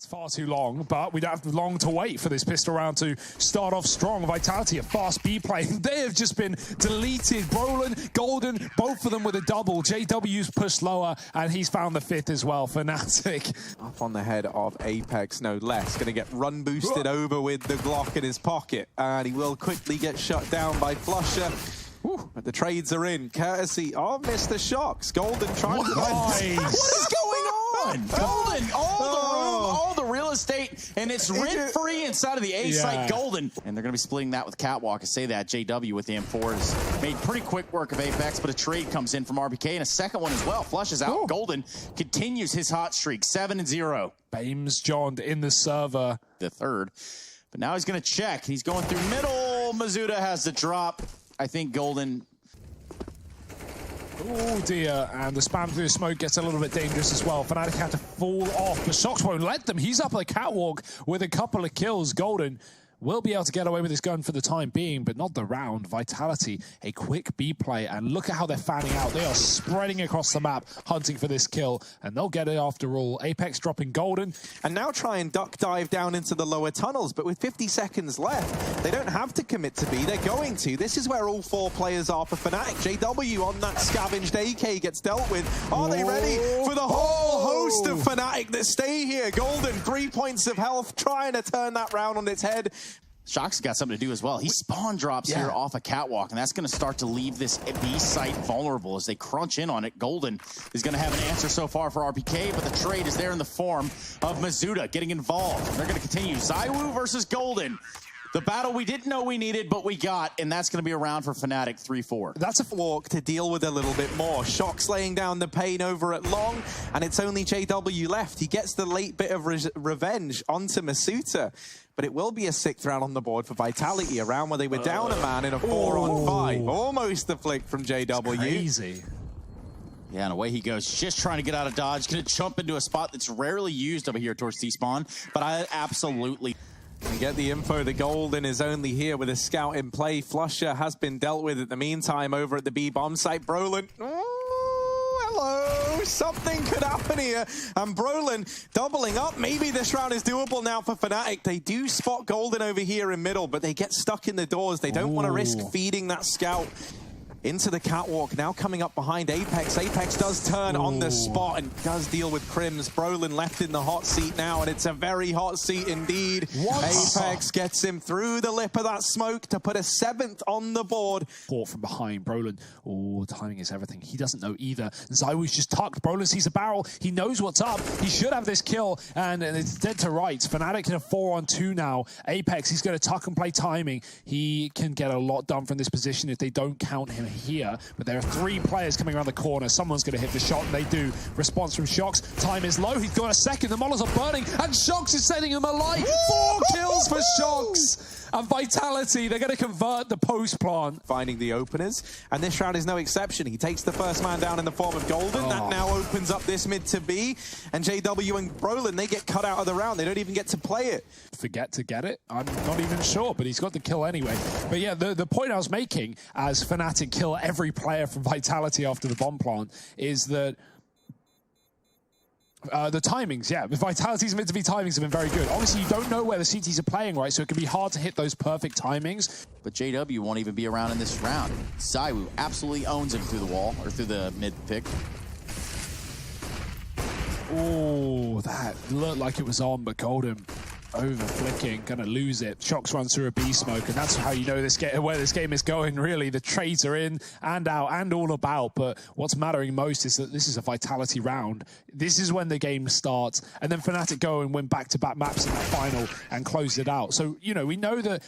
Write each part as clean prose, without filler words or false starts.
It's far too long, but we don't have long to wait for this pistol round to start off strong. Vitality, a fast B play. They have just been deleted. Brolin, Golden, both of them with a double. JW's pushed lower, and he's found the fifth as well. Fnatic. Up on the head of Apex, no less. Going to get run boosted over with the Glock in his pocket. And he will quickly get shut down by Flusher. But the trades are in, courtesy of Mr. Shocks. Golden trying to... What is going on? Golden, all the room, all the real estate, and it's rent-free inside of the A site. Golden. And they're going to be splitting that with Catwalk. I say that. JW with the M4 has made pretty quick work of Apex, but a trade comes in from RPK, and a second one as well. Flush is out. Golden continues his hot streak, 7-0. Bames joined in the server. The third. But now he's going to check. He's going through middle. Mizuta has the drop. I think Golden... Oh dear, and the spam through the smoke gets a little bit dangerous as well. Fnatic had to fall off, but Shocks won't let them. He's up on the catwalk with a couple of kills. Golden will be able to get away with his gun for the time being, but not the round. Vitality, a quick B play, and look at how they're fanning out. They are spreading across the map, hunting for this kill, and they'll get it after all. Apex dropping Golden. And now try and duck dive down into the lower tunnels, but with 50 seconds left, they don't have to commit to B, they're going to. This is where all four players are for Fnatic. JW on that scavenged AK gets dealt with. Are they ready for the whole host of Fnatic that stay here? Golden, 3 points of health, trying to turn that round on its head. Shock's got something to do as well. He spawn drops here off a catwalk, and that's going to start to leave this B site vulnerable as they crunch in on it. Golden is going to have an answer so far for RPK, but the trade is there in the form of Mizuta getting involved. They're going to continue. ZywOo versus Golden. The battle we didn't know we needed, but we got, and that's going to be a round for Fnatic 3-4. That's a walk to deal with a little bit more. Shock's laying down the pain over at long, and it's only JW left. He gets the late bit of revenge onto Mizuta, but it will be a 6th round on the board for Vitality, a round where they were down a man in a 4-on-5. Almost the flick from JW. Crazy. Yeah, and away he goes, just trying to get out of dodge. Going to jump into a spot that's rarely used over here towards T-spawn, but I absolutely... We get the info that Golden is only here with a scout in play. Flusher has been dealt with at the meantime over at the B bomb site. Brolin, hello, something could happen here. And Brolin doubling up. Maybe this round is doable now for Fnatic. They do spot Golden over here in middle, but they get stuck in the doors. They don't want to risk feeding that scout into the catwalk. Now coming up behind Apex. Apex does turn on the spot and does deal with Crims. Brolin left in the hot seat now, and it's a very hot seat indeed. Apex gets him through the lip of that smoke to put a 7th on the board. Fought from behind. Brolin, timing is everything. He doesn't know either. ZywOo's just tucked. Brolin sees a barrel. He knows what's up. He should have this kill, and it's dead to rights. Fnatic in a 4-on-2 now. Apex, he's going to tuck and play timing. He can get a lot done from this position if they don't count him here, but there are 3 players coming around the corner. Someone's going to hit the shot, and they do. Response from Shocks. Time is low. He's got a second. The models are burning, and Shocks is setting him alight. 4 kills for Shocks. And Vitality, they're going to convert the post plant. Finding the openers, and this round is no exception. He takes the first man down in the form of Golden. That now opens up this mid to B, and JW and Brolin, they get cut out of the round. They don't even get to play it. Forget to get it? I'm not even sure, but he's got the kill anyway. But yeah, the point I was making as Fnatic kill every player from Vitality after the bomb plant is that the timings, Vitality's mid to B timings have been very good. Obviously, you don't know where the CTs are playing, right? So it can be hard to hit those perfect timings. But JW won't even be around in this round. ZywOo absolutely owns him through the wall, or through the mid pick. Oh, that looked like it was on, but Golden over flicking, gonna lose it. Shocks runs through a B smoke, and that's how you know where this game is going, really. The trades are in and out and all about, but what's mattering most is that this is a Vitality round. This is when the game starts, and then Fnatic go and win back-to-back maps in that final and close it out. So, you know, we know that.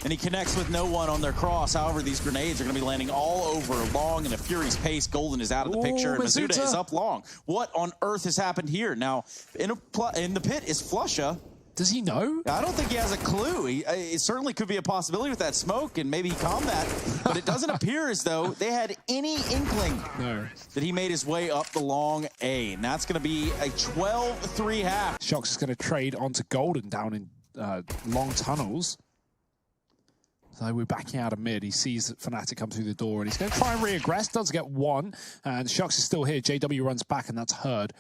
And he connects with no one on their cross. However, these grenades are going to be landing all over long in a furious pace. Golden is out of the picture, and Mizuta is up long. What on earth has happened here? Now, in the pit is Flusha. Does he know? I don't think he has a clue. It certainly could be a possibility with that smoke, and maybe he calmed that. But it doesn't appear as though they had any inkling that he made his way up the long A. And that's going to be a 12-3 half. Shocks is going to trade onto Golden down in long tunnels. So we're backing out of mid. He sees that Fnatic come through the door, and he's going to try and re-aggress. Does get 1, and Shocks is still here. JW runs back, and that's Herd.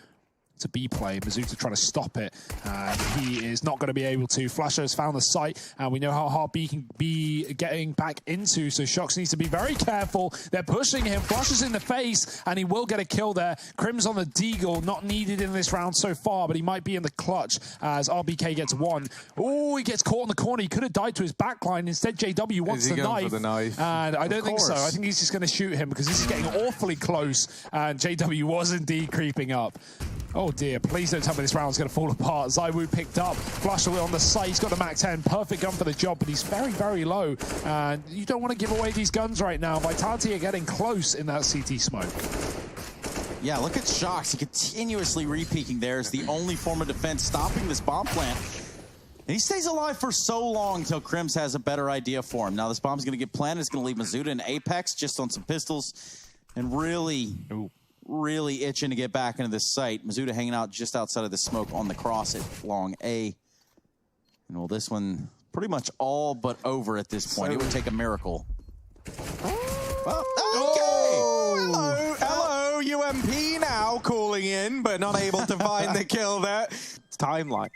It's a B play. Mizuta trying to stop it, and he is not going to be able to. Flasher has found the site, and we know how hard B can be getting back into, so Shox needs to be very careful. They're pushing him. Flasher's in the face, and he will get a kill there. Crim's on the deagle, not needed in this round so far, but he might be in the clutch as RBK gets one. Oh, he gets caught in the corner. He could have died to his backline. Instead, JW wants the knife. And I don't think so. I think he's just going to shoot him because this is getting awfully close, and JW was indeed creeping up. Oh dear, please don't tell me this round's going to fall apart. ZywOo picked up, Flasher on the site, he's got the MAC-10, perfect gun for the job, but he's very, very low. And you don't want to give away these guns right now. Vitality are getting close in that CT smoke. Yeah, look at Shox. He continuously re-peeking there as the only form of defense stopping this bomb plant. And he stays alive for so long until Crims has a better idea for him. Now this bomb's going to get planted. It's going to leave Mizuta in Apex just on some pistols and really itching to get back into this site. Mizuta hanging out just outside of the smoke on the cross at long A. And well, this one pretty much all but over at this point. It would take a miracle. Well, hello, UMP now calling in, but not able to find the kill there. It's timeline.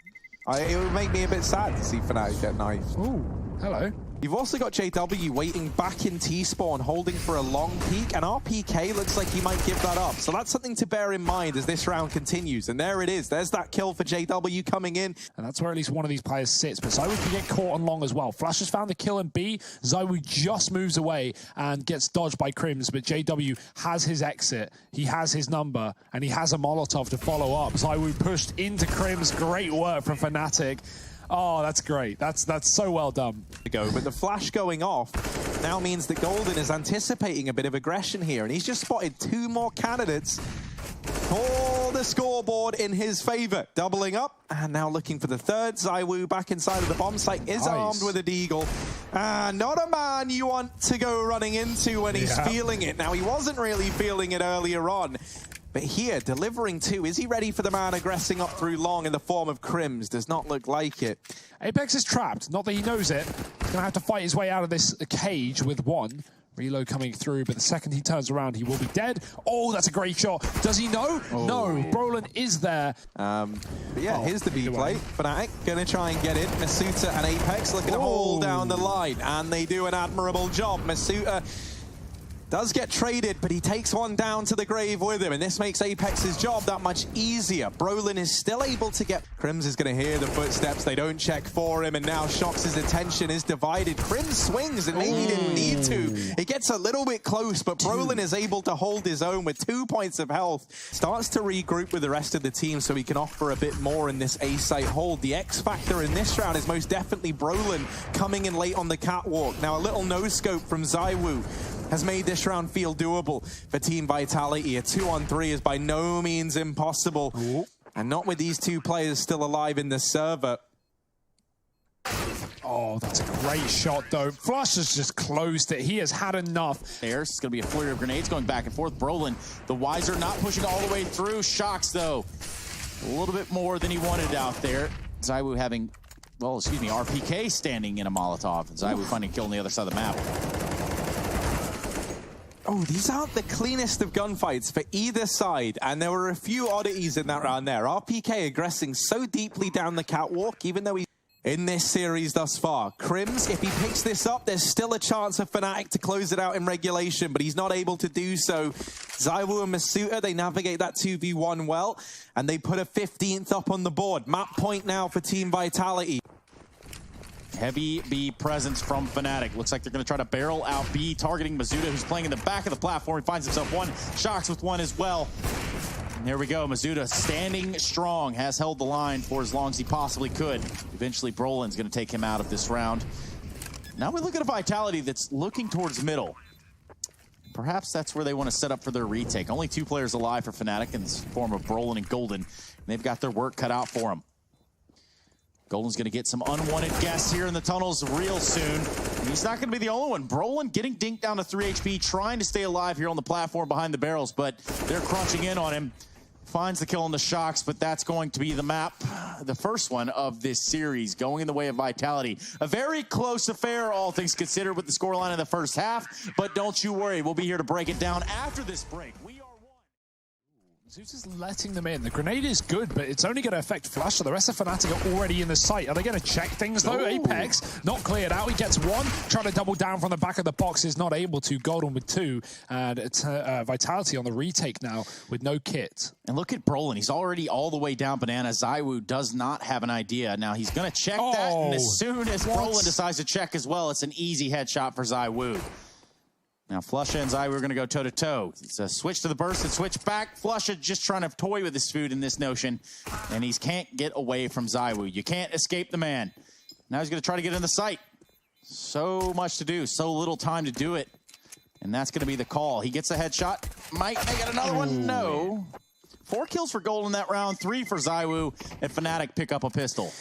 It would make me a bit sad to see Fnatic get knifed. Ooh, hello. You've also got JW waiting back in T-spawn, holding for a long peek, and RPK looks like he might give that up. So that's something to bear in mind as this round continues. And there it is. There's that kill for JW coming in. And that's where at least one of these players sits. But ZywOo can get caught on long as well. Flash has found the kill in B. ZywOo just moves away and gets dodged by Crims. But JW has his exit. He has his number. And he has a Molotov to follow up. ZywOo pushed into Crims. Great work from Fnatic. Oh, that's great. That's so well done. But the flash going off now means that Golden is anticipating a bit of aggression here, and he's just spotted two more candidates for the scoreboard in his favor. Doubling up, and now looking for the third. ZywOo back inside of the bomb site is armed with a deagle. Not a man you want to go running into when he's feeling it. Now, he wasn't really feeling it earlier on. But here, delivering two. Is he ready for the man aggressing up through long in the form of Crims? Does not look like it. Apex is trapped. Not that he knows it. He's going to have to fight his way out of this cage with one. Reload coming through, but the second he turns around, he will be dead. Oh, that's a great shot. Does he know? Oh. No. Brolin is there. But yeah, here's the B play. Fnatic going to try and get in. Mizuta and Apex looking to hold down the line, and they do an admirable job. Mizuta does get traded, but he takes one down to the grave with him, and this makes Apex's job that much easier. Brolin is still able to get... Crims is going to hear the footsteps. They don't check for him, and now Shox's attention is divided. Crims swings, and maybe he didn't need to. It gets a little bit close, but Brolin is able to hold his own with 2 points of health. Starts to regroup with the rest of the team so he can offer a bit more in this A-site hold. The X factor in this round is most definitely Brolin coming in late on the catwalk. Now, a little no-scope from ZywOo has made this round feel doable for Team Vitality. A 2-on-3 is by no means impossible. Ooh. And not with these two players still alive in the server. Oh, that's a great shot, though. Flush has just closed it. He has had enough. There's going to be a flurry of grenades going back and forth. Brolin, the Wiser, not pushing all the way through. Shox, though, a little bit more than he wanted out there. ZywOo having, well, excuse me, RPK standing in a Molotov. And ZywOo finding a kill on the other side of the map. Oh, these aren't the cleanest of gunfights for either side, and there were a few oddities in that round there. RPK aggressing so deeply down the catwalk, even though he's in this series thus far. Crims, if he picks this up, there's still a chance for Fnatic to close it out in regulation, but he's not able to do so. ZywOo and Mizuta, they navigate that 2v1 well, and they put a 15th up on the board. Map point now for Team Vitality. Heavy B presence from Fnatic. Looks like they're going to try to barrel out B, targeting Mizuta, who's playing in the back of the platform. He finds himself one. Shox with one as well. And there we go. Mizuta standing strong, has held the line for as long as he possibly could. Eventually, Brolin's going to take him out of this round. Now we look at a Vitality that's looking towards middle. Perhaps that's where they want to set up for their retake. Only 2 players alive for Fnatic in the form of Brolin and Golden. And they've got their work cut out for them. Golden's going to get some unwanted guests here in the tunnels real soon. And he's not going to be the only one. Brolin getting dinked down to 3 HP, trying to stay alive here on the platform behind the barrels, but they're crunching in on him. Finds the kill on the Shox, but that's going to be the map. The first one of this series going in the way of Vitality. A very close affair, all things considered, with the scoreline in the first half. But don't you worry, we'll be here to break it down after this break. Zeus is letting them in. The grenade is good, but it's only going to affect Flusher. The rest of Fnatic are already in the site. Are they going to check things, though? Ooh. Apex, not cleared out. He gets one. Trying to double down from the back of the box is not able to. Golden with two. And it's Vitality on the retake now with no kit. And look at Brolin. He's already all the way down banana. ZywOo does not have an idea. Now he's going to check that. And as soon as Brolin decides to check as well, it's an easy headshot for ZywOo. Now, Flusha and ZywOo are going to go toe-to-toe. It's a switch to the burst and switch back. Flusha just trying to toy with his food in this notion, and he can't get away from ZywOo. You can't escape the man. Now he's going to try to get in the site. So much to do, so little time to do it, and that's going to be the call. He gets a headshot. Might make it another one. No. 4 kills for Gold in that round, 3 for ZywOo, and Fnatic pick up a pistol.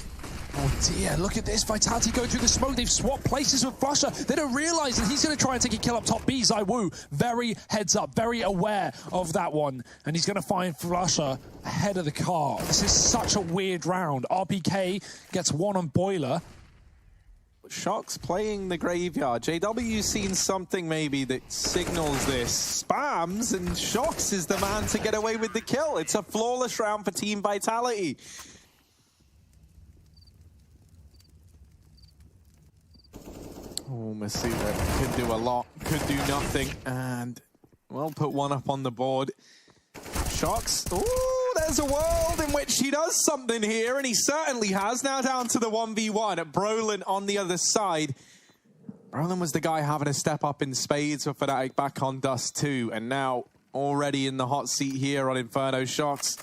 Oh dear, look at this. Vitality going through the smoke. They've swapped places with Flusha. They don't realize that he's going to try and take a kill up top B. ZywOo, very heads up, very aware of that one. And he's going to find Flusha ahead of the car. This is such a weird round. RPK gets one on Boiler. Shox playing the graveyard. JW's seen something maybe that signals this. Spams, and Shox is the man to get away with the kill. It's a flawless round for Team Vitality. Oh, Masuda could do a lot, could do nothing, and, well, put one up on the board. Shox, ooh, there's a world in which he does something here, and he certainly has. Now down to the 1v1 at Brolin on the other side. Brolin was the guy having to step up in spades for Fnatic back on Dust 2, and now already in the hot seat here on Inferno. Shox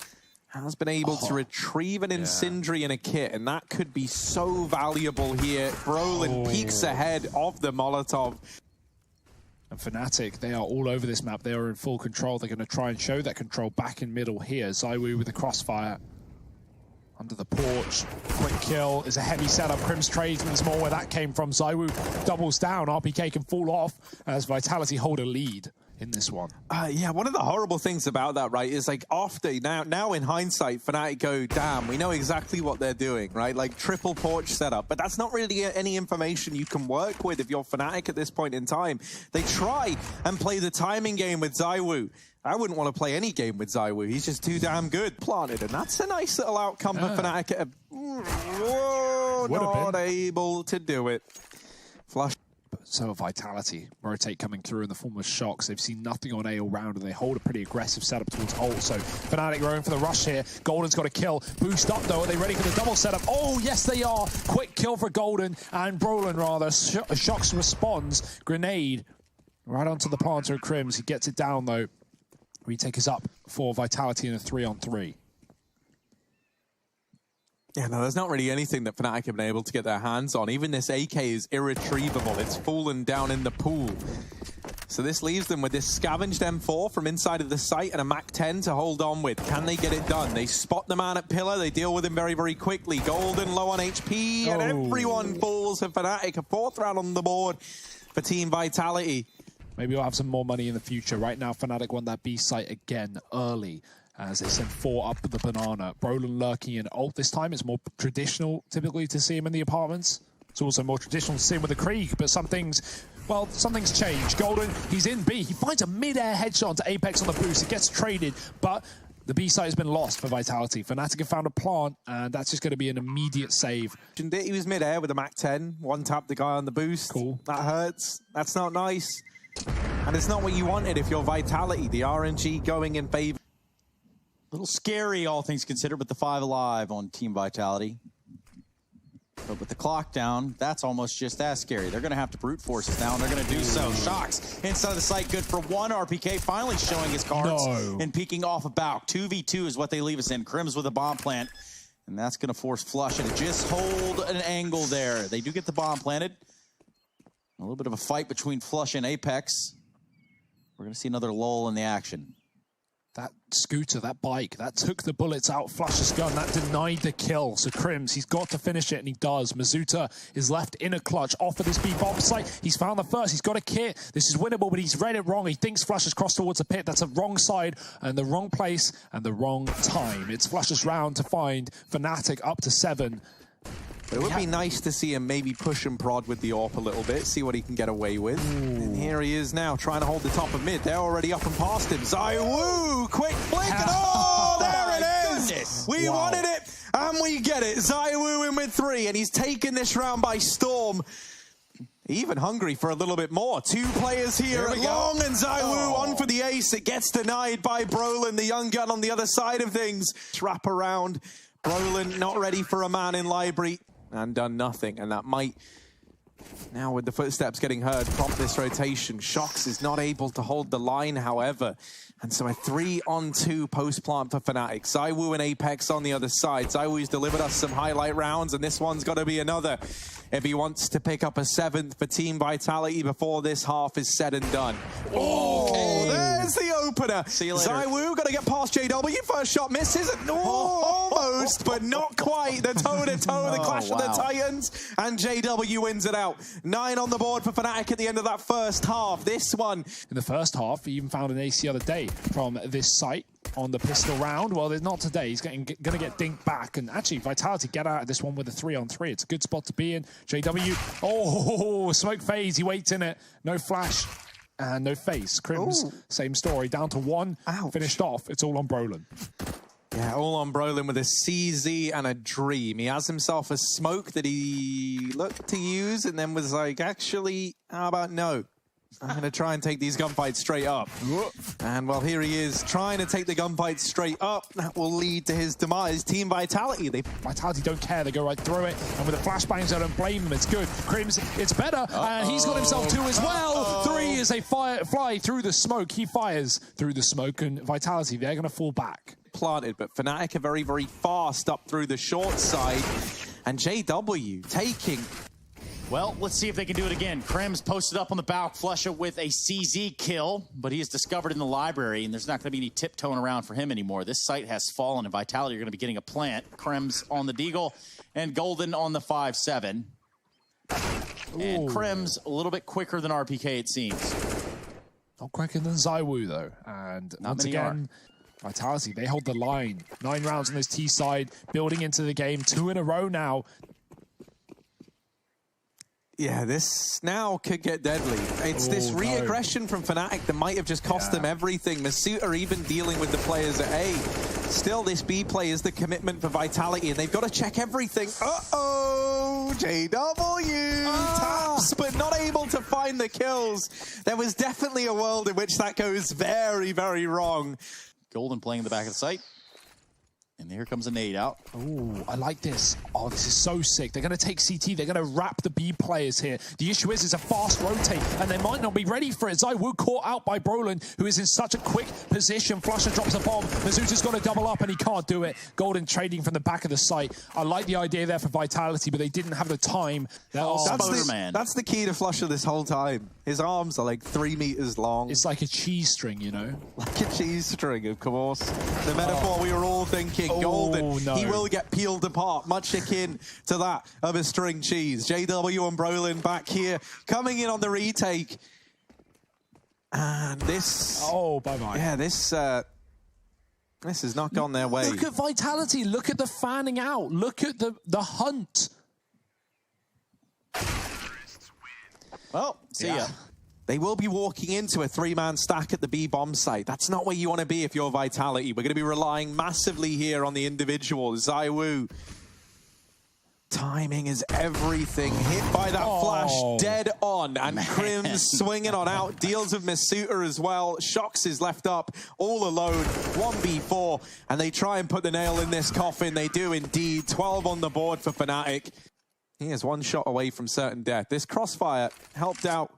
has been able to retrieve an Incendiary and a kit, and that could be so valuable here. Brolin peeks ahead of the Molotov. And Fnatic, they are all over this map. They are in full control. They're going to try and show that control back in middle here. ZywOo with the crossfire. Under the porch. Quick kill is a heavy setup. Crim's Tradesman's more where that came from. ZywOo doubles down. RPK can fall off as Vitality hold a lead in this one. Yeah, one of the horrible things about that, right, is like after, now in hindsight, Fnatic go, damn, we know exactly what they're doing, right? Like triple porch setup, but that's not really any information you can work with if you're Fnatic at this point in time. They try and play the timing game with ZywOo. I wouldn't want to play any game with ZywOo. He's just too damn good. Planted, and that's a nice little outcome for Fnatic. Whoa, not able to do it. Flush. So Vitality, rotate coming through in the form of Shox. They've seen nothing on A all round, and they hold a pretty aggressive setup towards ult. So Fnatic going for the rush here. Golden's got a kill. Boost up, though. Are they ready for the double setup? Oh, yes, they are. Quick kill for Golden, and Brolin, rather. Shox responds. Grenade right onto the planter of Crims. He gets it down, though. Retake is up for Vitality in a 3-on-3. Yeah, no, there's not really anything that Fnatic have been able to get their hands on. Even this AK is irretrievable. It's fallen down in the pool. So this leaves them with this scavenged M4 from inside of the site and a MAC-10 to hold on with. Can they get it done? They spot the man at Pillar. They deal with him very, very quickly. Golden low on HP, and everyone falls for Fnatic. A 4th round on the board for Team Vitality. Maybe we'll have some more money in the future. Right now, Fnatic won that B site again early as they send 4 up the banana. Brolin lurking in ult this time. It's more traditional, typically, to see him in the apartments. It's also more traditional to see him with the Krieg, but some things, well, something's changed. Golden, he's in B. He finds a mid-air headshot to Apex on the boost. It gets traded, but the B site has been lost for Vitality. Fnatic have found a plant, and that's just going to be an immediate save. He was mid-air with a MAC-10. One-tap the guy on the boost. Cool. That hurts. That's not nice. And it's not what you wanted if you're Vitality. The RNG going in favor. A little scary, all things considered, with the 5 alive on Team Vitality. But with the clock down, that's almost just as scary. They're going to have to brute force us now, and they're going to do so. Shox inside the site, good for 1. RPK finally showing his cards and peeking off a bout. 2v2 is what they leave us in. Crims with a bomb plant, and that's going to force Flusha to just hold an angle there. They do get the bomb planted. A little bit of a fight between Flusha and Apex. We're going to see another lull in the action. That scooter, that bike, that took the bullets out Flusha's gun. That denied the kill. So Crims, he's got to finish it, and he does. Mazuta is left in a clutch off of this B bomb site. He's found the first. He's got a kit. This is winnable, but he's read it wrong. He thinks Flusha's crossed towards a pit. That's a wrong side and the wrong place and the wrong time. It's Flusha's round to find Fnatic up to 7. But it would be nice to see him maybe push and prod with the AWP a little bit, see what he can get away with. And here he is now, trying to hold the top of mid. They're already up and past him. ZywOo, quick flick, and oh, there it is! Goodness. We wanted it, and we get it. ZywOo in with 3, and he's taken this round by storm. Even hungry for a little bit more. 2 players here at long, and ZywOo on for the ace. It gets denied by Brolin, the young gun on the other side of things. Wrap around. Brolin not ready for a man in library and done nothing. And that might, now with the footsteps getting heard, prompt this rotation. Shox is not able to hold the line, however. And so a 3-on-2 post-plant for Fnatic. ZywOo and Apex on the other side. ZywOo's delivered us some highlight rounds, and this one's got to be another if he wants to pick up a 7th for Team Vitality before this half is said and done. Oh, there's the opener. See you later. ZywOo got to get past JW. First shot misses. Almost, but not quite. The toe-to-toe, the clash of the Titans, and JW wins it out. 9 on the board for Fnatic at the end of that first half. This one. In the first half, he even found an ace the other day from this site on the pistol round. Well, not today. He's going to get dinked back. And actually, Vitality get out of this one with a 3-on-3. It's a good spot to be in. JW, oh, smoke phase. He waits in it. No flash and no face. Crims, same story. Down to 1. Ouch. Finished off. It's all on Brolin. Yeah, all on Brolin with a CZ and a dream. He has himself a smoke that he looked to use and then was like, actually, how about no? I'm going to try and take these gunfights straight up. And well, here he is trying to take the gunfights straight up. That will lead to his demise. Team Vitality. Vitality don't care. They go right through it. And with the flashbangs, I don't blame them. It's good. Crims, it's better. And he's got himself 2 as well. 3 as they fly through the smoke. He fires through the smoke. And Vitality, they're going to fall back. Planted, but Fnatic are very, very fast up through the short side. And JW taking... Well, let's see if they can do it again. Crims posted up on the bow, Flusha with a CZ kill, but he is discovered in the library, and there's not going to be any tiptoeing around for him anymore. This site has fallen, and Vitality are going to be getting a plant. Crims on the Deagle, and Golden on the 5-7. And Crims a little bit quicker than RPK, it seems. Not quicker than ZywOo, though. And once again, Vitality, they hold the line. 9 rounds on this T side, building into the game. 2 in a row now. Yeah, this now could get deadly. It's this re-aggression from Fnatic that might have just cost them everything. Masuta even dealing with the players at A. Still, this B play is the commitment for Vitality, and they've got to check everything. Uh-oh! JW taps, but not able to find the kills. There was definitely a world in which that goes very, very wrong. Golden playing in the back of the site. And here comes a nade out. Oh, I like this. Oh, this is so sick. They're going to take CT. They're going to wrap the B players here. The issue is it's a fast rotate, and they might not be ready for it. ZywOo caught out by Brolin, who is in such a quick position. Flusha drops a bomb. Mazuta's got to double up, and he can't do it. Golden trading from the back of the site. I like the idea there for Vitality, but they didn't have the time. That's the key to Flusha this whole time. His arms are like 3 meters long. It's like a cheese string, you know? Like a cheese string, of course. The metaphor we were all thinking. Golden, he will get peeled apart, much akin to that of a string cheese. JW and Brolin back here, coming in on the retake. And this... Oh, bye-bye. Yeah, this has not gone their way. Look at Vitality. Look at the fanning out. Look at the hunt. Well, see ya. They will be walking into a 3-man stack at the B bomb site. That's not where you want to be if you're Vitality. We're going to be relying massively here on the individual. ZywOo. Timing is everything. Hit by that flash, dead on. And Crims swinging on out. Deals with Masuta as well. Shox is left up all alone. 1v4. And they try and put the nail in this coffin. They do indeed. 12 on the board for Fnatic. He is 1 shot away from certain death. This crossfire helped out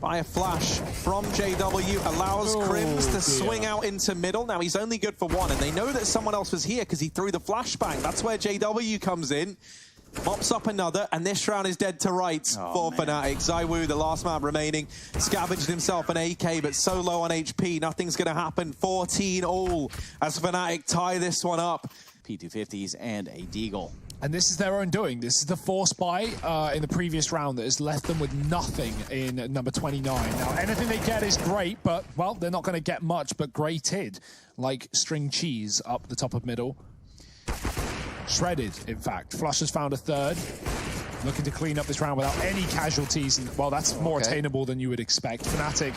by a flash from JW, allows Crims to swing out into middle. Now, he's only good for 1, and they know that someone else was here because he threw the flashbang. That's where JW comes in, mops up another, and this round is dead to rights for Fnatic. ZywOo, the last man remaining, scavenged himself an AK, but so low on HP, nothing's going to happen. 14 all as Fnatic tie this one up. P250s and a Deagle. And this is their own doing. This is the force buy in the previous round that has left them with nothing in number 29. Now, anything they get is great, but, well, they're not going to get much but grated, like string cheese up the top of middle. shredded, in fact. Flush has found a third. Looking to clean up this round without any casualties. And, well, that's more attainable than you would expect. Fnatic,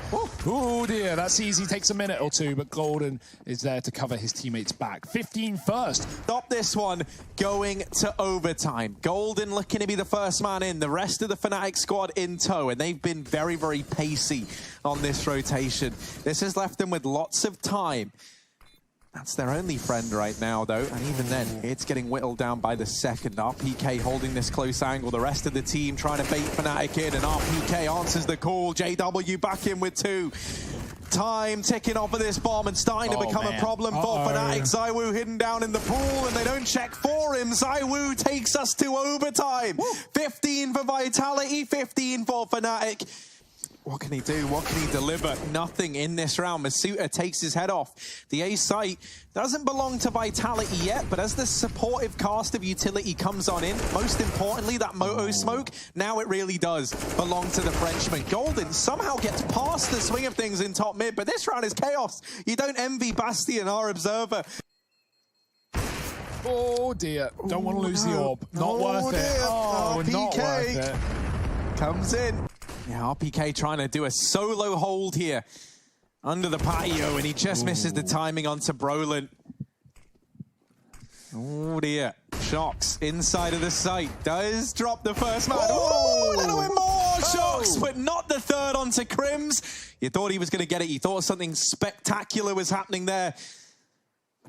oh dear, that's easy. Takes a minute or two, but Golden is there to cover his teammates back. 15 first. Stop this one going to overtime. Golden looking to be the first man in. The rest of the Fnatic squad in tow, and they've been very, very pacey on this rotation. This has left them with lots of time. That's their only friend right now, though, and even then, it's getting whittled down by the second. RPK holding this close angle. The rest of the team trying to bait Fnatic in, and RPK answers the call. JW back in with 2. Time ticking off of this bomb and starting to become a problem for Fnatic. ZywOo hidden down in the pool, and they don't check for him. ZywOo takes us to overtime. 15 for Vitality, 15 for Fnatic. What can he do? What can he deliver? Nothing in this round. Masuta takes his head off. The A site doesn't belong to Vitality yet, but as the supportive cast of utility comes on in, most importantly, that Moto smoke, now it really does belong to the Frenchman. Golden somehow gets past the swing of things in top mid, but this round is chaos. You don't envy Bastion, our observer. Oh dear, don't want to lose the orb. Not worth it. Oh, not worth it. Comes in. Yeah, RPK trying to do a solo hold here under the patio, and he just misses the timing onto Brolin. Oh dear. Shocks inside of the site. Does drop the first man. Oh, a little bit more Shocks, but not the third onto Crims. You thought he was going to get it. You thought something spectacular was happening there.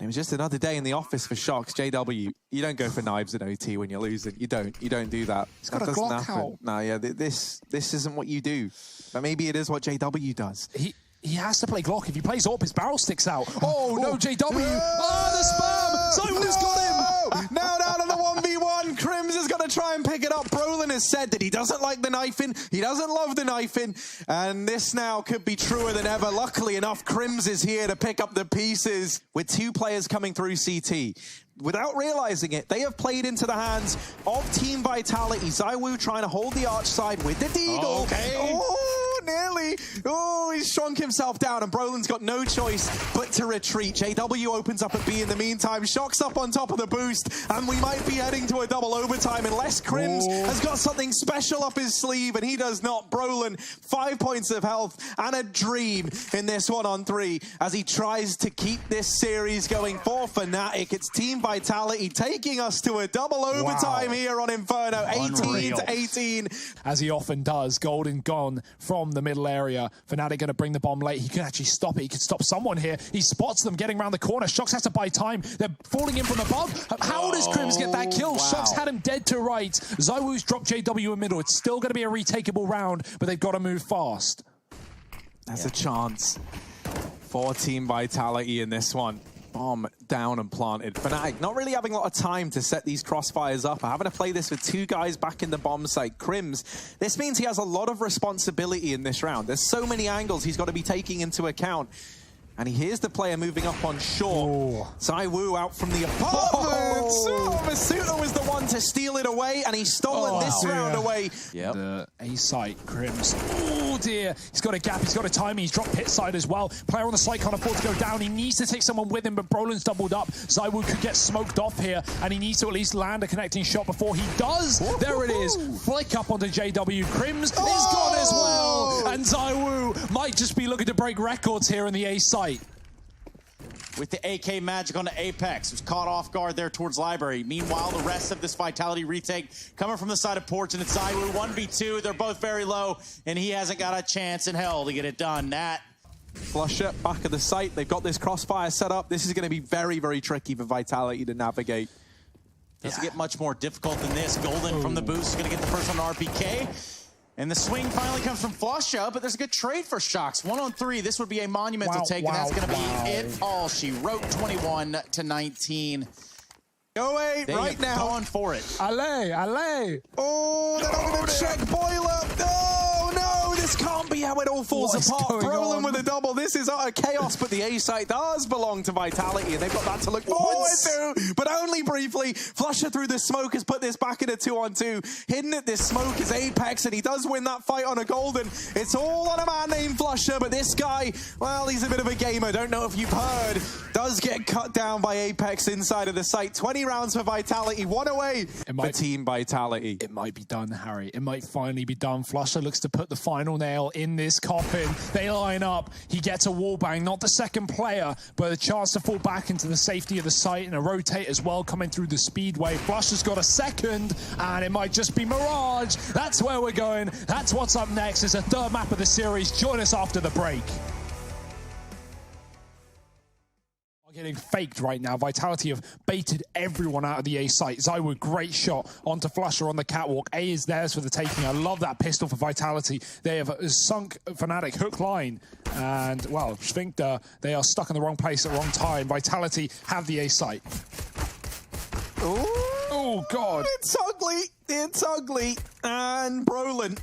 It was just another day in the office for Shocks. JW, you don't go for knives in OT when you're losing. You don't do that. He's got a Glock out. No, yeah, this isn't what you do. But maybe it is what JW does. He has to play Glock. If he plays AWP, his barrel sticks out. Oh, no, JW. Oh, the spam. ZywOo's got him. Now down to the 1v1. Crims is going to try and pick it up. Brolin has said that he doesn't like the knifing. He doesn't love the knifing. And this now could be truer than ever. Luckily enough, Crims is here to pick up the pieces with 2 players coming through CT. Without realizing it, they have played into the hands of Team Vitality. ZywOo trying to hold the arch side with the Deagle. Okay. Oh, nearly. Oh, he's shrunk himself down, and Brolin's got no choice but to retreat. JW opens up at B in the meantime. Shocks up on top of the boost, and we might be heading to a double overtime unless Crims has got something special up his sleeve, and he does not. Brolin, 5 points of health and a dream in this 1-on-3 as he tries to keep this series going for Fnatic. It's Team Vitality taking us to a double overtime here on Inferno, 18-18. As he often does, Golden gone from the middle area. Fnatic going to bring the bomb late. He can actually stop it. He can stop someone here. He spots them getting around the corner. Shocks has to buy time. They're falling in from above. How does Crims get that kill? Shocks had him dead to right. ZywOo's dropped JW in middle. It's still going to be a retakeable round, but they've got to move fast. There's a chance for Team Vitality in this one. Bomb down and planted. Fnatic not really having a lot of time to set these crossfires up. Having to play this with 2 guys back in the bomb site. Crims, this means he has a lot of responsibility in this round. There's so many angles he's got to be taking into account. And he hears the player moving up on shore. ZywOo out from the apartment. Masuta was the one to steal it away, and he's stolen this round away. Yep. The A site, Crims. Oh dear. He's got a gap. He's got a timing. He's dropped pit side as well. Player on the site can't afford to go down. He needs to take someone with him, but Brolin's doubled up. ZywOo could get smoked off here, and he needs to at least land a connecting shot before he does. There it is. Flick up onto JW. Crims is gone as well. And ZywOo might just be looking to break records here in the A site. With the AK magic on the Apex, who's caught off guard there towards Library. Meanwhile, the rest of this Vitality retake coming from the side of Porch, and it's ZywOo 1v2. They're both very low, and he hasn't got a chance in hell to get it done. Nat. Flusher back at the site. They've got this crossfire set up. This is going to be very, very tricky for Vitality to navigate. Doesn't get much more difficult than this. Golden from the boost is going to get the first on RPK. And the swing finally comes from Flusha, but there's a good trade for Shocks. 1-on-3, this would be a monumental take, and that's going to be it all. She wrote 21-19. Go away right now. Going for it. Allez, allez. Oh, they're not going to check Boiler. Oh, no, This can't be how it all falls apart. Brolin with a double. This is utter chaos, but the A site does belong to Vitality, and they've got that to look forward to, but only briefly. Flusher through the smoke has put this back in a 2-on-2. Hidden at this smoke is Apex, and he does win that fight on a Golden. It's all on a man named Flusher, but this guy, well, he's a bit of a gamer. Don't know if you've heard. Does get cut down by Apex inside of the site. 20 rounds for Vitality, one away for Team Vitality. It might be done, Harry. It might finally be done. Flusher looks to put the final nail in this coffin. They line up. He gets a wallbang, not the second player, but a chance to fall back into the safety of the site and a rotate as well coming through the speedway. Flusher's got a second, and it might just be Mirage. That's where we're going. That's what's up next. It's a third map of the series. Join us after the break. Getting faked right now. Vitality have baited everyone out of the A site. ZywOo, great shot onto Flusher on the catwalk. A is theirs for the taking. I love that pistol for Vitality. They have sunk Fnatic hook line. And, well, Sphincter, they are stuck in the wrong place at the wrong time. Vitality have the A site. Ooh. Oh, God. It's ugly. It's ugly. And Brolin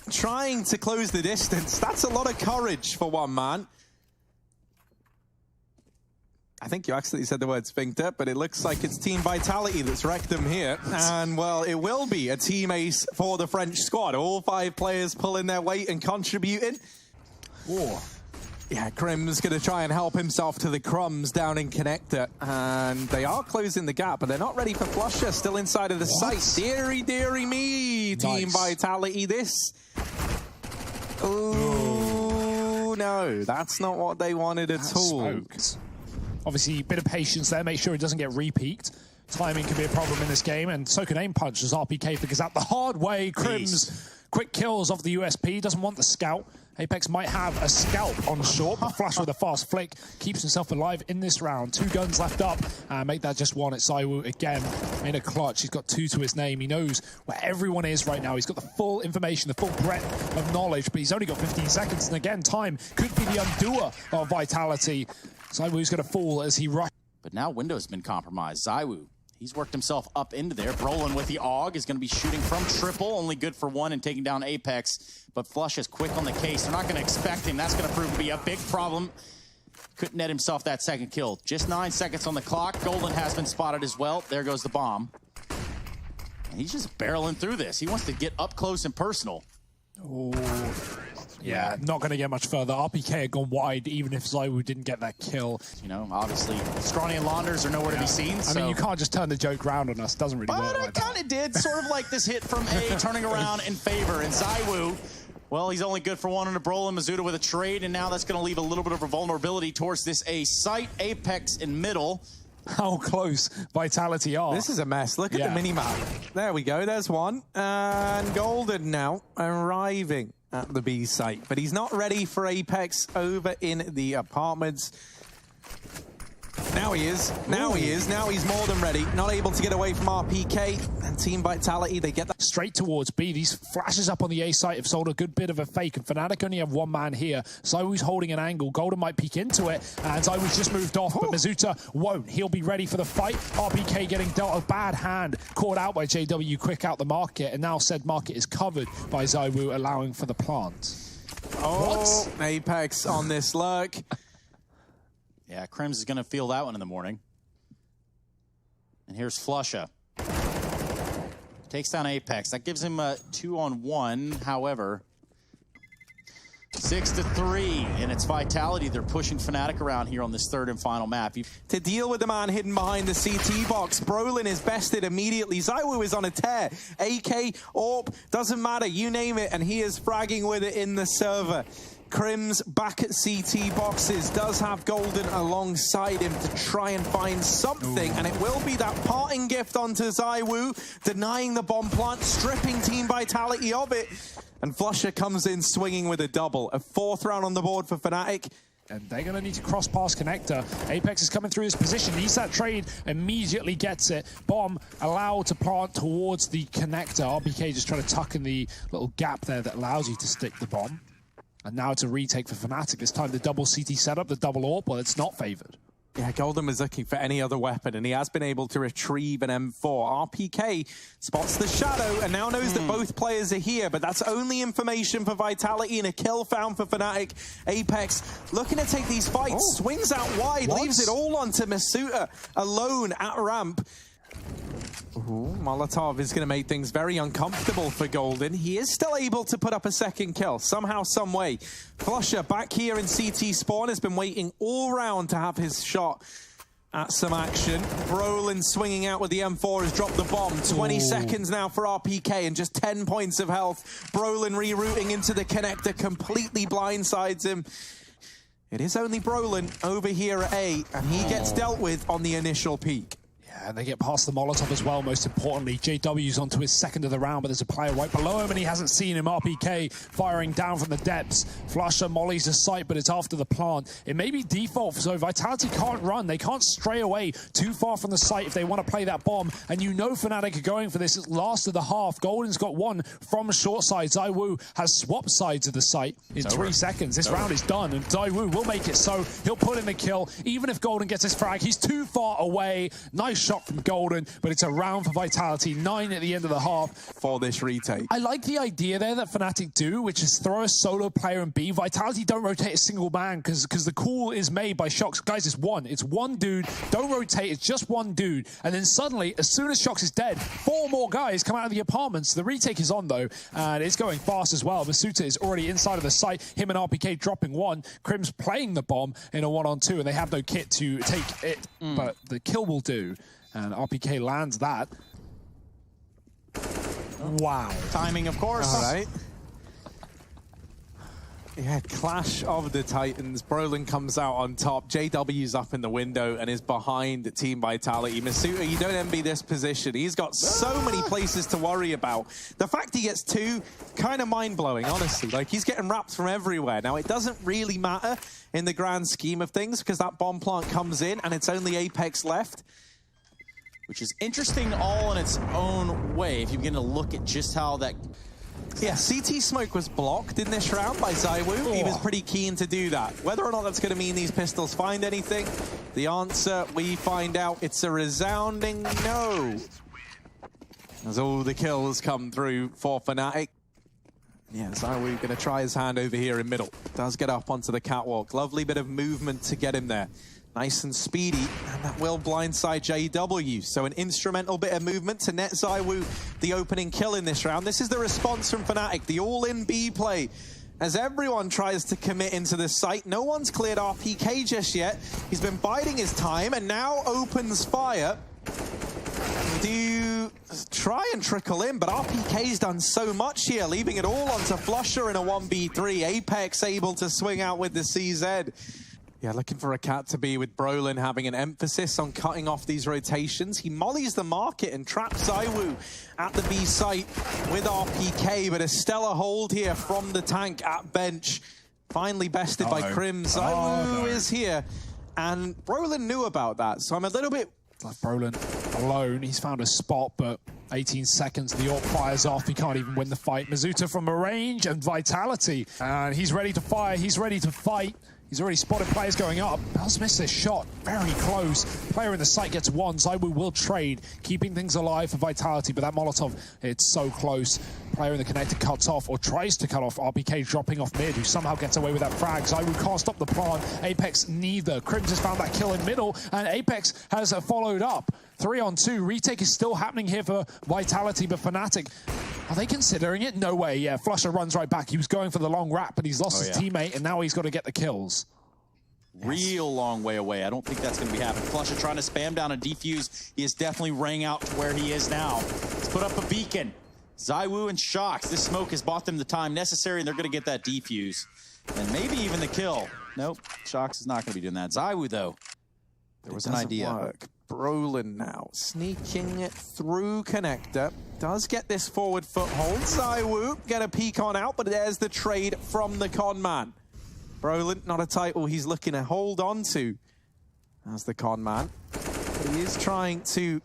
trying to close the distance. That's a lot of courage for one man. I think you actually said the word Sphincter, but it looks like it's Team Vitality that's wrecked them here. And, well, it will be a team ace for the French squad. All 5 players pulling their weight and contributing. Oh. Yeah, Crim's going to try and help himself to the crumbs down in Connector. And they are closing the gap, but they're not ready for Flusher. Still inside of the site. Deary me, Team Vitality, this. Ooh, no, that's not what they wanted at all. Smoked. Obviously, a bit of patience there. Make sure it doesn't get re-peaked. Timing could be a problem in this game, and so can aim punch as RPK figures out the hard way. Crims, quick kills off the USP, doesn't want the scout. Apex might have a scalp on short, but Flush with a fast flick keeps himself alive in this round. 2 guns left up, and make that just 1. It's ZywOo again in a clutch. He's got 2 to his name. He knows where everyone is right now. He's got the full information, the full breadth of knowledge, but he's only got 15 seconds, and again, time could be the undoer of Vitality. ZywOo's going to fall as he rushes. But now Window's been compromised. ZywOo, he's worked himself up into there. Brolin with the AUG is going to be shooting from triple, only good for 1 and taking down Apex. But Flush is quick on the case. They're not going to expect him. That's going to prove to be a big problem. Couldn't net himself that second kill. Just 9 seconds on the clock. Golden has been spotted as well. There goes the bomb. And he's just barreling through this. He wants to get up close and personal. Oh. Yeah, not going to get much further. RPK had gone wide, even if ZywOo didn't get that kill. You know, obviously, Scrawny and Launders are nowhere to be seen. I mean, you can't just turn the joke around on us. It doesn't really work like that. But it kind of did. Sort of like this hit from A turning around in favor. And ZywOo, well, he's only good for 1 on a Brolin. Mizuta with a trade, and now that's going to leave a little bit of a vulnerability towards this A site. Apex in middle. How close Vitality are. This is a mess. Look at the mini-map. There we go. There's 1. And Golden now arriving at the B site, but he's not ready for Apex over in the apartments. Now he is. Now he is. Now he's more than ready. Not able to get away from RPK. And Team Vitality, they get that. Straight towards B. These flashes up on the A site have sold a good bit of a fake, and Fnatic only have 1 man here. ZywOo's holding an angle. Golden might peek into it, and ZywOo's just moved off, but Mizuta won't. He'll be ready for the fight. RPK getting dealt a bad hand, caught out by JW, quick out the market, and now said market is covered by ZywOo, allowing for the plant. Oh, what? Apex on this lurk. Yeah, Crims is going to feel that one in the morning. And here's Flusha. Takes down Apex. That gives him a 2-on-1. However, 6-3, and it's Vitality. They're pushing Fnatic around here on this 3rd and final map. To deal with the man hidden behind the CT box, Brolin is bested immediately. ZywOo is on a tear. AK, AWP, doesn't matter. You name it, and he is fragging with it in the server. Crims back at CT boxes, does have Golden alongside him to try and find something, and it will be that parting gift onto ZywOo, denying the bomb plant, stripping Team Vitality of it, and Flusher comes in swinging with a double. A 4th round on the board for Fnatic. And they're going to need to cross past Connector. Apex is coming through this position. Needs that trade, immediately gets it. Bomb allowed to plant towards the Connector. RBK just trying to tuck in the little gap there that allows you to stick the bomb. And now it's a retake for Fnatic. This time the double CT setup, the double AWP, well, it's not favored. Yeah, Golden was looking for any other weapon, and he has been able to retrieve an M4. RPK spots the shadow and now knows that both players are here, but that's only information for Vitality, and a kill found for Fnatic. Apex looking to take these fights, swings out wide, leaves it all onto Masuta alone at ramp. Ooh, Molotov is going to make things very uncomfortable for Golden. He is still able to put up a second kill, somehow, some way. Flusher back here in CT spawn has been waiting all round to have his shot at some action. Brolin swinging out with the M4 has dropped the bomb. 20 seconds now for RPK and just 10 points of health. Brolin rerouting into the connector, completely blindsides him. It is only Brolin over here at A, and he gets dealt with on the initial peak. And they get past the Molotov as well, most importantly. JW's onto his second of the round, but there's a player right below him, and he hasn't seen him. RPK firing down from the depths. Flusher mollies a sight, but it's after the plant. It may be default, so Vitality can't run. They can't stray away too far from the site if they want to play that bomb. And you know Fnatic are going for this. It's last of the half. Golden's got one from short side. ZywOo has swapped sides of the site in 3 seconds. This round is done, and ZywOo will make it so. He'll put in the kill. Even if Golden gets his frag, he's too far away. Nice shot from Golden, but it's a round for Vitality. 9 at the end of the half for this retake. I like the idea there that Fnatic do, which is throw a solo player in B. Vitality don't rotate a single man because the call is made by Shox. Guys, it's one dude. Don't rotate, it's just one dude. And then suddenly, as soon as Shox is dead, 4 more guys come out of the apartments. The retake is on though, and it's going fast as well. Masuta is already inside of the site. Him and RPK dropping one. Crim's playing the bomb in a 1-on-2, and they have no kit to take it, but the kill will do. And RPK lands that. Wow. Timing, of course. All right. Yeah, clash of the Titans. Brolin comes out on top. JW's up in the window and is behind Team Vitality. Masuta, you don't envy this position. He's got so many places to worry about. The fact he gets 2, kind of mind-blowing, honestly. Like, he's getting wrapped from everywhere. Now, it doesn't really matter in the grand scheme of things because that bomb plant comes in and it's only Apex left. Which is interesting all in its own way, if you begin to look at just how that... Yeah, CT smoke was blocked in this round by ZywOo. He was pretty keen to do that. Whether or not that's going to mean these pistols find anything, the answer, we find out, it's a resounding no. As all the kills come through for Fnatic. Yeah, ZywOo going to try his hand over here in middle. Does get up onto the catwalk. Lovely bit of movement to get him there. Nice and speedy, and that will blindside JW. So an instrumental bit of movement to net ZywOo the opening kill in this round. This is the response from Fnatic, the all-in B play. As everyone tries to commit into this site, no one's cleared RPK just yet. He's been biding his time and now opens fire. Do try and trickle in, but RPK's done so much here, leaving it all onto Flusher in a 1v3. Apex able to swing out with the CZ. Yeah, looking for a cat to be with Brolin having an emphasis on cutting off these rotations. He mollies the market and traps ZywOo at the B site with RPK, but a stellar hold here from the tank at bench. Finally bested by Crim. ZywOo is here, and Brolin knew about that, so I'm a little bit... Like Brolin alone, he's found a spot, but 18 seconds, the AWP fires off. He can't even win the fight. Masuta from a range and Vitality, and he's ready to fire, he's ready to fight. He's already spotted players going up. Does miss this shot. Very close. Player in the site gets one. ZywOo will trade, keeping things alive for Vitality, but that Molotov, it's so close. Player in the connector cuts off or tries to cut off. RPK dropping off mid, who somehow gets away with that frag. ZywOo can't stop the plant. Apex neither. Crims has found that kill in middle, and Apex has followed up. 3-on-2. Retake is still happening here for Vitality, but Fnatic, are they considering it? No way. Yeah, Flusher runs right back. He was going for the long wrap, but he's lost his teammate, and now he's got to get the kills. Real long way away. I don't think that's going to be happening. Flusher trying to spam down a defuse. He is definitely rang out to where he is now. Let's put up a beacon. ZywOo and Shox. This smoke has bought them the time necessary, and they're going to get that defuse. And maybe even the kill. Nope, Shox is not going to be doing that. ZywOo, though, there was an idea. Work. Brolin now sneaking it through connector. Does get this forward foothold. ZywOo get a peek on out, but there's the trade from the con man. Brolin, not a title he's looking to hold on to as the con man. But he is trying to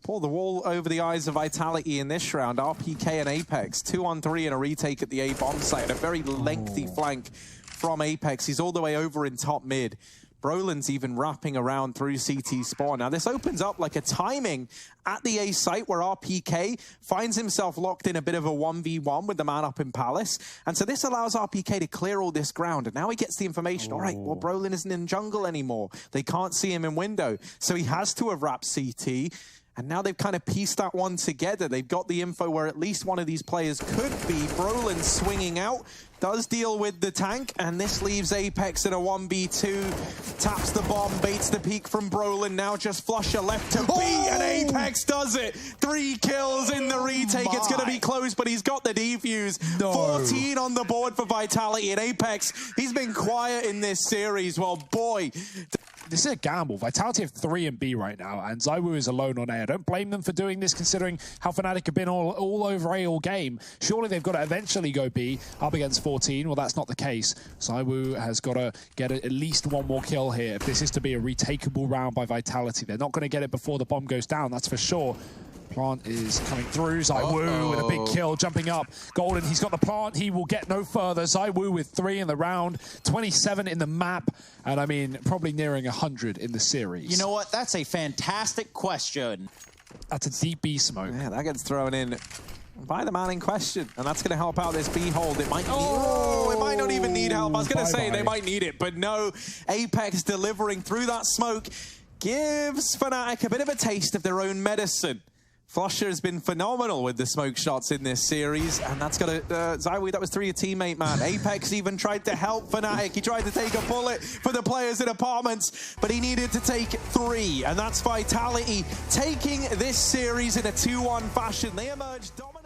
pull the wall over the eyes of Vitality in this round. RPK and Apex, 2-on-3 in a retake at the A bomb site. A very lengthy flank from Apex. He's all the way over in top mid. Brolin's even wrapping around through CT spawn. Now this opens up like a timing at the A site where RPK finds himself locked in a bit of a 1v1 with the man up in Palace. And so this allows RPK to clear all this ground. And now he gets the information, all right, well, Brolin isn't in jungle anymore. They can't see him in window. So he has to have wrapped CT. And now they've kind of pieced that one together. They've got the info where at least one of these players could be. Brolin swinging out, does deal with the tank, and this leaves Apex in a 1v2. Taps the bomb, baits the peek from Brolin. Now just Flusher left to B, and Apex does it. 3 kills in the retake. It's going to be close, but he's got the defuse. 14 on the board for Vitality, and Apex, he's been quiet in this series. Well, boy. This is a gamble. Vitality have 3 in B right now, and ZywOo is alone on A. I don't blame them for doing this, considering how Fnatic have been all over A all game. Surely they've got to eventually go B up against 14. Well, that's not the case. ZywOo has got to get at least one more kill here if this is to be a retakeable round by Vitality. They're not going to get it before the bomb goes down, that's for sure. Plant is coming through. ZywOo with a big kill, jumping up. Golden, he's got the plant. He will get no further. ZywOo with 3 in the round, 27 in the map, and I mean, probably nearing 100 in the series. You know what? That's a fantastic question. That's a deep B smoke. Yeah, that gets thrown in by the man in question, and that's going to help out this B hold. It might it might not even need help. I was going to say they might need it, but no. Apex delivering through that smoke gives Fnatic a bit of a taste of their own medicine. Flusher has been phenomenal with the smoke shots in this series, and that's got to... ZywOo, that was 3 a teammate, man. Apex even tried to help Fnatic. He tried to take a bullet for the players in apartments, but he needed to take 3, and that's Vitality taking this series in a 2-1 fashion. They emerged dominant.